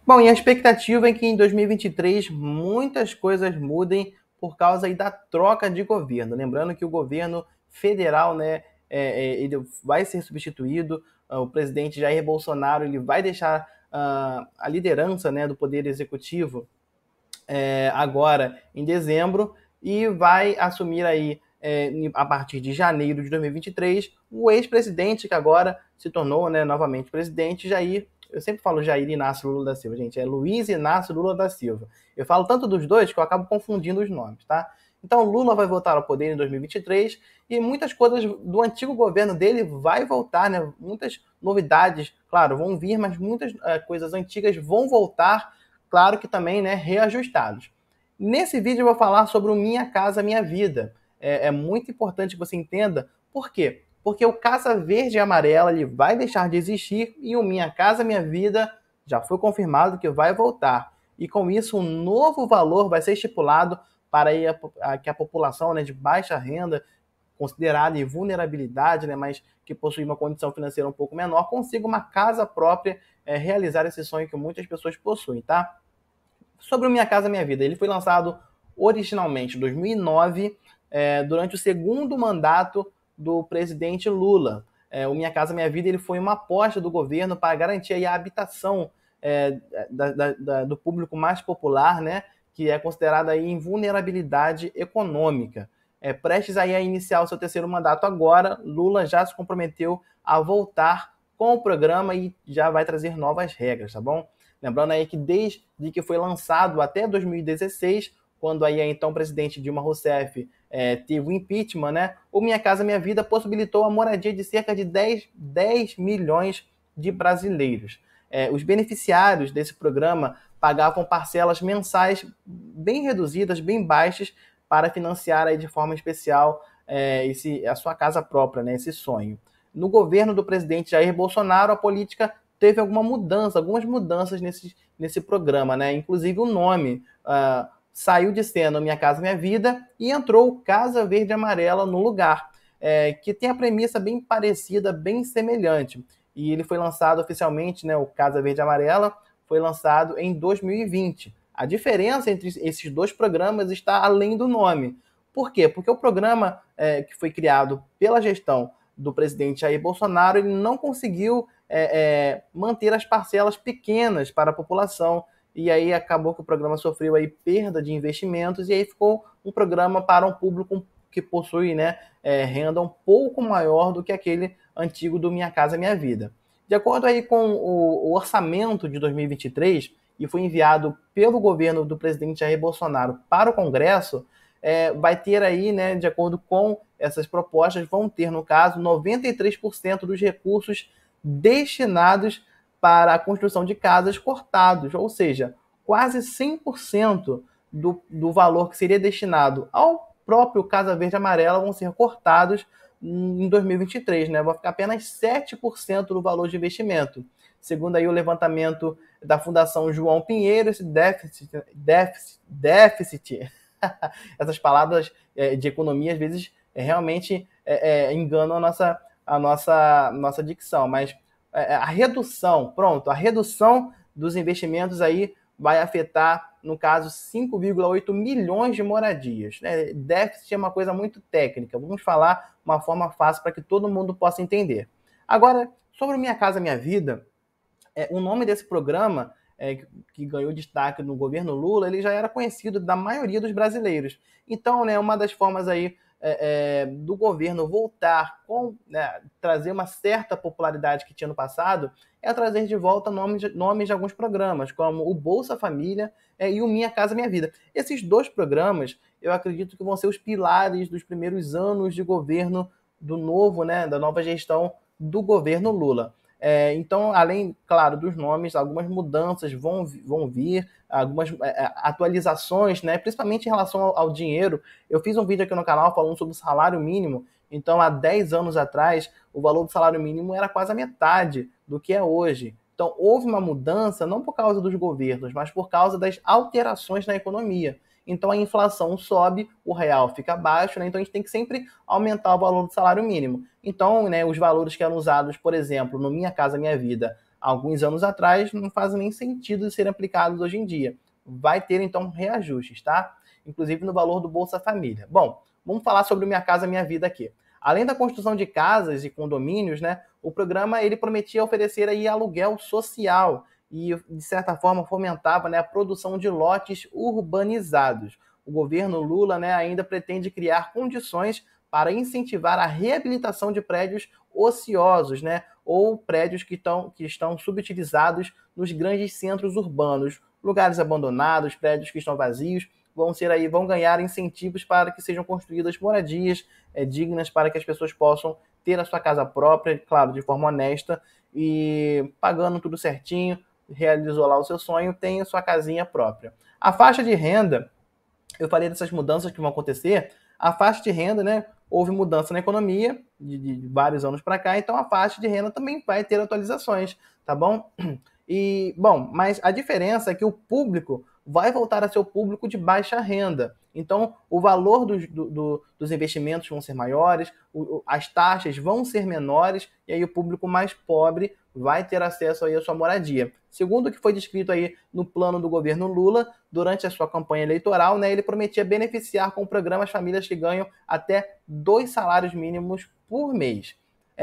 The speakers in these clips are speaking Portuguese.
Bom, e a expectativa é que em 2023 muitas coisas mudem por causa aí da troca de governo. Lembrando que o governo federal, né, ele vai ser substituído. O presidente Jair Bolsonaro ele vai deixar a liderança, né, do Poder Executivo agora em dezembro e vai assumir aí a partir de janeiro de 2023 o ex-presidente que agora se tornou, né, novamente presidente, Jair. Eu sempre falo Jair Inácio Lula da Silva, gente, é Luiz Inácio Lula da Silva. Eu falo tanto dos dois que eu acabo confundindo os nomes, tá? Então Lula vai voltar ao poder em 2023 e muitas coisas do antigo governo dele vai voltar, né? Muitas novidades, claro, vão vir, mas muitas coisas antigas vão voltar, claro que também, né, reajustados. Nesse vídeo eu vou falar sobre o Minha Casa Minha Vida. É muito importante que você entenda por quê. Porque o Casa Verde e Amarela ele vai deixar de existir e o Minha Casa Minha Vida já foi confirmado que vai voltar. E com isso um novo valor vai ser estipulado para que a população, né, de baixa renda, considerada em vulnerabilidade, né, mas que possui uma condição financeira um pouco menor, consiga uma casa própria, realizar esse sonho que muitas pessoas possuem, tá? Sobre o Minha Casa Minha Vida, ele foi lançado originalmente em 2009, durante o segundo mandato do presidente Lula. O Minha Casa Minha Vida ele foi uma aposta do governo para garantir aí a habitação do público mais popular, né, que é considerado aí em vulnerabilidade econômica. Prestes aí a iniciar o seu terceiro mandato agora, Lula já se comprometeu a voltar com o programa e já vai trazer novas regras, tá bom? Lembrando aí que desde que foi lançado até 2016, quando aí a então presidente Dilma Rousseff teve o impeachment, né, o Minha Casa Minha Vida possibilitou a moradia de cerca de 10 milhões de brasileiros. Os beneficiários desse programa pagavam parcelas mensais bem reduzidas, bem baixas, para financiar aí de forma especial a sua casa própria, né, esse sonho. No governo do presidente Jair Bolsonaro, a política teve algumas mudanças nesse programa, né? Inclusive o nome saiu de cena Minha Casa Minha Vida e entrou Casa Verde e Amarela no lugar, que tem a premissa bem parecida, bem semelhante. E ele foi lançado oficialmente, né? O Casa Verde e Amarela foi lançado em 2020. A diferença entre esses dois programas está além do nome. Por quê? Porque o programa que foi criado pela gestão do presidente Jair Bolsonaro, ele não conseguiu manter as parcelas pequenas para a população, e aí acabou que o programa sofreu aí perda de investimentos, e aí ficou um programa para um público que possui, né, renda um pouco maior do que aquele antigo do Minha Casa Minha Vida. De acordo aí com o orçamento de 2023, e foi enviado pelo governo do presidente Jair Bolsonaro para o Congresso, vai ter aí, né, de acordo com essas propostas, vão ter, no caso, 93% dos recursos destinados para a construção de casas cortados, ou seja, quase 100% do valor que seria destinado ao próprio Casa Verde e Amarela vão ser cortados em 2023, né? Vai ficar apenas 7% do valor de investimento. Segundo aí o levantamento da Fundação João Pinheiro, esse déficit essas palavras de economia, às vezes, realmente enganam a nossa dicção. Mas a redução dos investimentos aí vai afetar, no caso, 5,8 milhões de moradias. Né? Déficit é uma coisa muito técnica. Vamos falar uma forma fácil para que todo mundo possa entender. Agora, sobre o Minha Casa Minha Vida, o nome desse programa que ganhou destaque no governo Lula, ele já era conhecido da maioria dos brasileiros. Então, né, uma das formas aí do governo voltar trazer uma certa popularidade que tinha no passado é trazer de volta nomes de alguns programas, como o Bolsa Família e o Minha Casa Minha Vida. Esses dois programas, eu acredito que vão ser os pilares dos primeiros anos de governo do novo, né, da nova gestão do governo Lula. Então, além, claro, dos nomes, algumas mudanças vão vir, algumas atualizações, né, principalmente em relação ao dinheiro. Eu fiz um vídeo aqui no canal falando sobre o salário mínimo. Então, há 10 anos atrás, o valor do salário mínimo era quase a metade do que é hoje. Então, houve uma mudança não por causa dos governos, mas por causa das alterações na economia. Então, a inflação sobe, o real fica baixo, né? Então a gente tem que sempre aumentar o valor do salário mínimo. Então, né, os valores que eram usados, por exemplo, no Minha Casa Minha Vida alguns anos atrás não fazem nem sentido de serem aplicados hoje em dia. Vai ter, então, reajustes, tá? Inclusive no valor do Bolsa Família. Bom, vamos falar sobre Minha Casa Minha Vida aqui. Além da construção de casas e condomínios, né, o programa ele prometia oferecer aí aluguel social e, de certa forma, fomentava, né, a produção de lotes urbanizados. O governo Lula, né, ainda pretende criar condições para incentivar a reabilitação de prédios ociosos, né, ou prédios que estão subutilizados nos grandes centros urbanos, lugares abandonados, prédios que estão vazios, vão ganhar incentivos para que sejam construídas moradias dignas para que as pessoas possam ter a sua casa própria, claro, de forma honesta e pagando tudo certinho, realizou lá o seu sonho, tem a sua casinha própria. A faixa de renda, eu falei dessas mudanças que vão acontecer, a faixa de renda, né, houve mudança na economia de vários anos para cá, então a faixa de renda também vai ter atualizações, tá bom? E, bom, mas a diferença é que o público vai voltar a ser o público de baixa renda. Então, o valor dos investimentos vão ser maiores, as taxas vão ser menores, e aí o público mais pobre vai ter acesso aí à sua moradia. Segundo o que foi descrito aí no plano do governo Lula, durante a sua campanha eleitoral, né, ele prometia beneficiar com o programa as famílias que ganham até 2 salários mínimos por mês.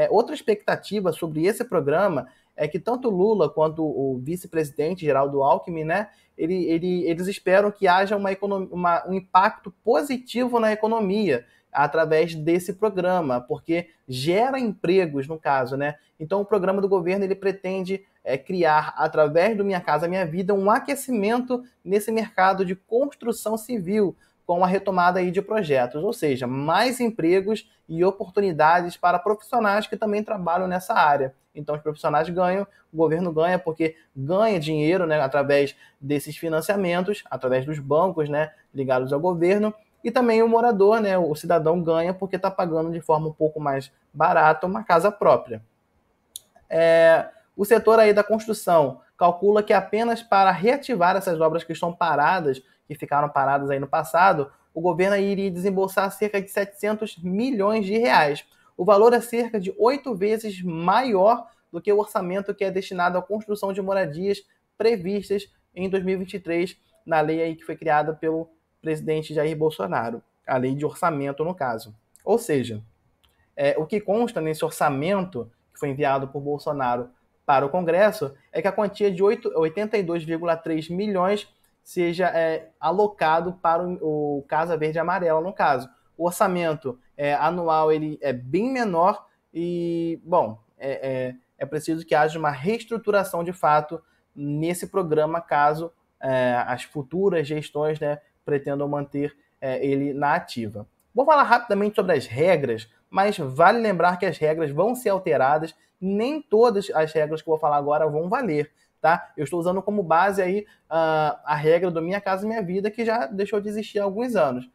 Outra expectativa sobre esse programa é que tanto Lula quanto o vice-presidente Geraldo Alckmin, né, eles esperam que haja um impacto positivo na economia através desse programa, porque gera empregos, no caso, né? Então, o programa do governo ele pretende criar, através do Minha Casa Minha Vida, um aquecimento nesse mercado de construção civil, com a retomada aí de projetos, ou seja, mais empregos e oportunidades para profissionais que também trabalham nessa área. Então, os profissionais ganham, o governo ganha porque ganha dinheiro, né, através desses financiamentos, através dos bancos, né, ligados ao governo, e também o morador, né, o cidadão ganha porque está pagando de forma um pouco mais barata uma casa própria. O setor aí da construção calcula que apenas para reativar essas obras que estão paradas, que ficaram paradas aí no passado, o governo aí iria desembolsar cerca de 700 milhões de reais. O valor é cerca de 8 vezes maior do que o orçamento que é destinado à construção de moradias previstas em 2023, na lei aí que foi criada pelo presidente Jair Bolsonaro, a lei de orçamento no caso. Ou seja, o que consta nesse orçamento que foi enviado por Bolsonaro para o Congresso é que a quantia de 82,3 milhões seja alocado para o Casa Verde e Amarela, no caso. O orçamento anual ele é bem menor e, bom, é preciso que haja uma reestruturação de fato nesse programa, caso as futuras gestões, né, pretendam manter ele na ativa. Vou falar rapidamente sobre as regras, mas vale lembrar que as regras vão ser alteradas, nem todas as regras que eu vou falar agora vão valer, tá? Eu estou usando como base aí a regra do Minha Casa Minha Vida, que já deixou de existir há alguns anos.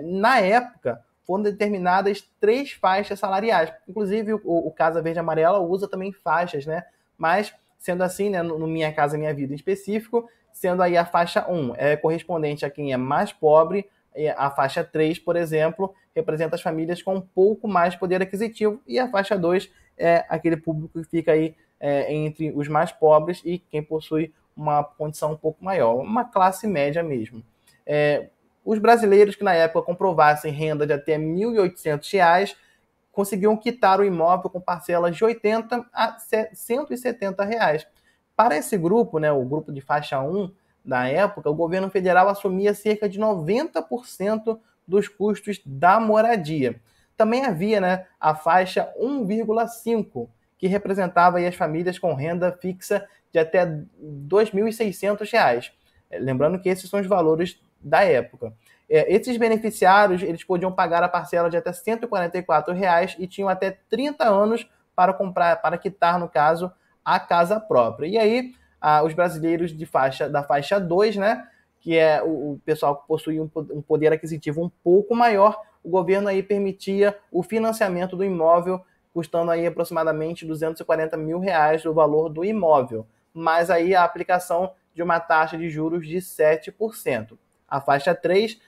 Na época, foram determinadas 3 faixas salariais. Inclusive, o Casa Verde e Amarela usa também faixas, né? Mas, sendo assim, né, no Minha Casa Minha Vida em específico, sendo aí a faixa 1 correspondente a quem é mais pobre, a faixa 3, por exemplo, representa as famílias com um pouco mais poder aquisitivo, e a faixa 2 é aquele público que fica aí entre os mais pobres e quem possui uma condição um pouco maior, uma classe média mesmo. Os brasileiros que na época comprovassem renda de até R$ 1.800 conseguiam quitar o imóvel com parcelas de R$ 80 a R$ 170. Para esse grupo, né, o grupo de faixa 1, na época, o governo federal assumia cerca de 90% dos custos da moradia. Também havia, né, a faixa 1,5, que representava aí as famílias com renda fixa de até R$ 2.600. Lembrando que esses são os valores da época. Esses beneficiários eles podiam pagar a parcela de até R$ 144 e tinham até 30 anos para quitar, no caso, a casa própria. E aí, os brasileiros da faixa 2, né, que é o pessoal que possui um poder aquisitivo um pouco maior, o governo aí permitia o financiamento do imóvel, custando aí aproximadamente R$ 240 mil o valor do imóvel, mas aí a aplicação de uma taxa de juros de 7%. A faixa 3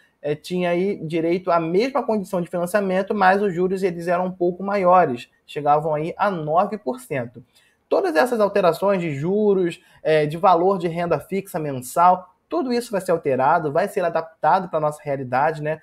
tinha aí direito à mesma condição de financiamento, mas os juros eles eram um pouco maiores, chegavam aí a 9%. todas essas alterações de juros, de valor de renda fixa mensal, tudo isso vai ser alterado, vai ser adaptado para a nossa realidade, né,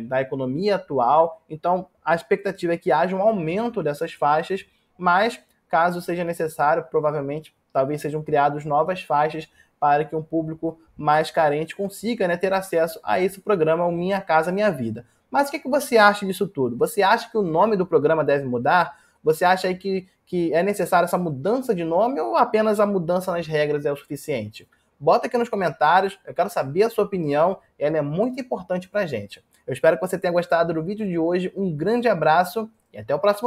da economia atual. Então, a expectativa é que haja um aumento dessas faixas, mas, caso seja necessário, provavelmente, talvez sejam criadas novas faixas para que um público mais carente consiga, né, ter acesso a esse programa, o Minha Casa Minha Vida. Mas o que você acha disso tudo? Você acha que o nome do programa deve mudar? Você acha aí que é necessária essa mudança de nome ou apenas a mudança nas regras é o suficiente? Bota aqui nos comentários, eu quero saber a sua opinião, ela é muito importante pra gente. Eu espero que você tenha gostado do vídeo de hoje, um grande abraço e até o próximo vídeo.